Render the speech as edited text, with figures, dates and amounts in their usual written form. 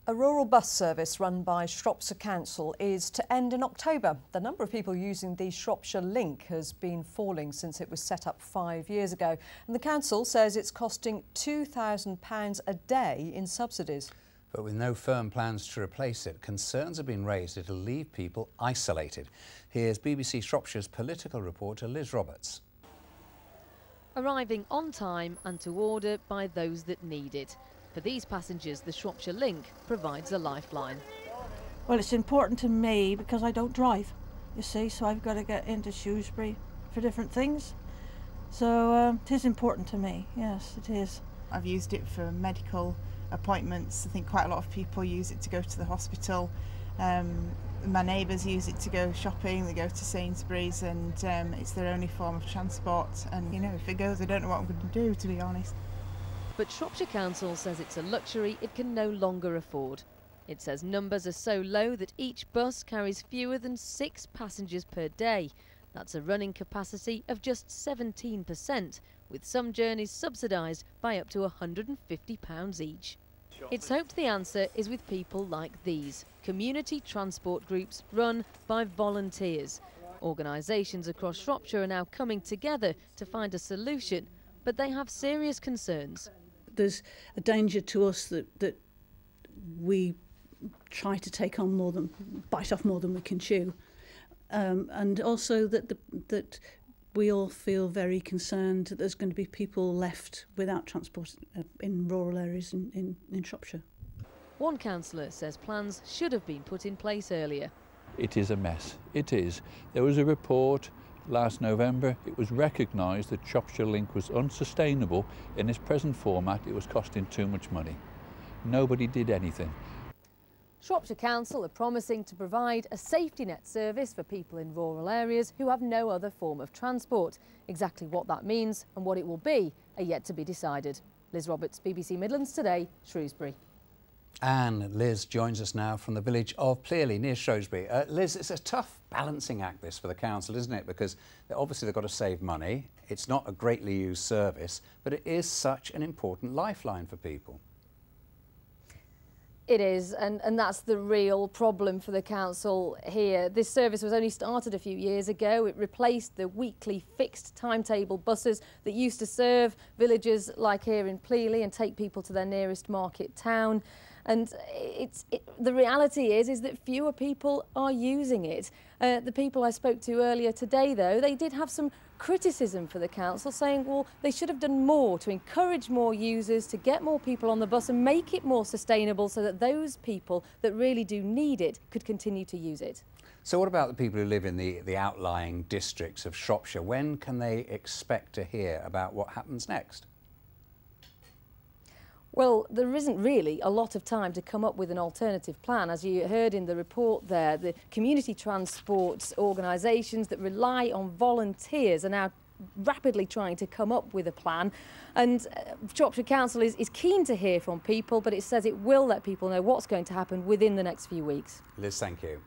A rural bus service run by Shropshire Council is to end in October. The number of people using the Shropshire Link has been falling since it was set up 5 years ago. And the council says it's costing £2,000 a day in subsidies. But with no firm plans to replace it, concerns have been raised it'll leave people isolated. Here's BBC Shropshire's political reporter Liz Roberts. Arriving on time and to order by those that need it. For these passengers, the Shropshire Link provides a lifeline. Well, it's important to me because I don't drive, you see, so I've got to get into Shrewsbury for different things. So it is important to me, yes, it is. I've used it for medical appointments. I think quite a lot of people use it to go to the hospital. My neighbours use it to go shopping, they go to Sainsbury's, and it's their only form of transport. And, you know, if it goes, I don't know what I'm going to do, to be honest. But Shropshire Council says it's a luxury it can no longer afford. It says numbers are so low that each bus carries fewer than 6 passengers per day. That's a running capacity of just 17%, with some journeys subsidised by up to £150 each. It's hoped the answer is with people like these, community transport groups run by volunteers. Organisations across Shropshire are now coming together to find a solution, but they have serious concerns. There's a danger to us that we try to take on more than, bite off more than we can chew. And also that we all feel very concerned that there's going to be people left without transport in rural areas in Shropshire. One councillor says plans should have been put in place earlier. It is a mess. It is. There was a report last November. It was recognised that Shropshire Link was unsustainable in its present format. It was costing too much money. Nobody did anything. Shropshire Council are promising to provide a safety net service for people in rural areas who have no other form of transport. Exactly what that means and what it will be are yet to be decided. Liz Roberts, BBC Midlands Today, Shrewsbury. And Liz joins us now from the village of Plearley near Shrewsbury. Liz, it's a tough balancing act this for the council, isn't it? Because obviously they've got to save money. It's not a greatly used service, but it is such an important lifeline for people. It is, and that's the real problem for the council here. This service was only started a few years ago. It replaced the weekly fixed timetable buses that used to serve villages like here in Plearley and take people to their nearest market town. And the reality is that fewer people are using it. The people I spoke to earlier today, though, they did have some criticism for the council, saying, well, they should have done more to encourage more users, to get more people on the bus and make it more sustainable so that those people that really do need it could continue to use it. So what about the people who live in the outlying districts of Shropshire? When can they expect to hear about what happens next? Well, there isn't really a lot of time to come up with an alternative plan. As you heard in the report there, the community transport organisations that rely on volunteers are now rapidly trying to come up with a plan. And Shropshire Council is keen to hear from people, but it says it will let people know what's going to happen within the next few weeks. Liz, thank you.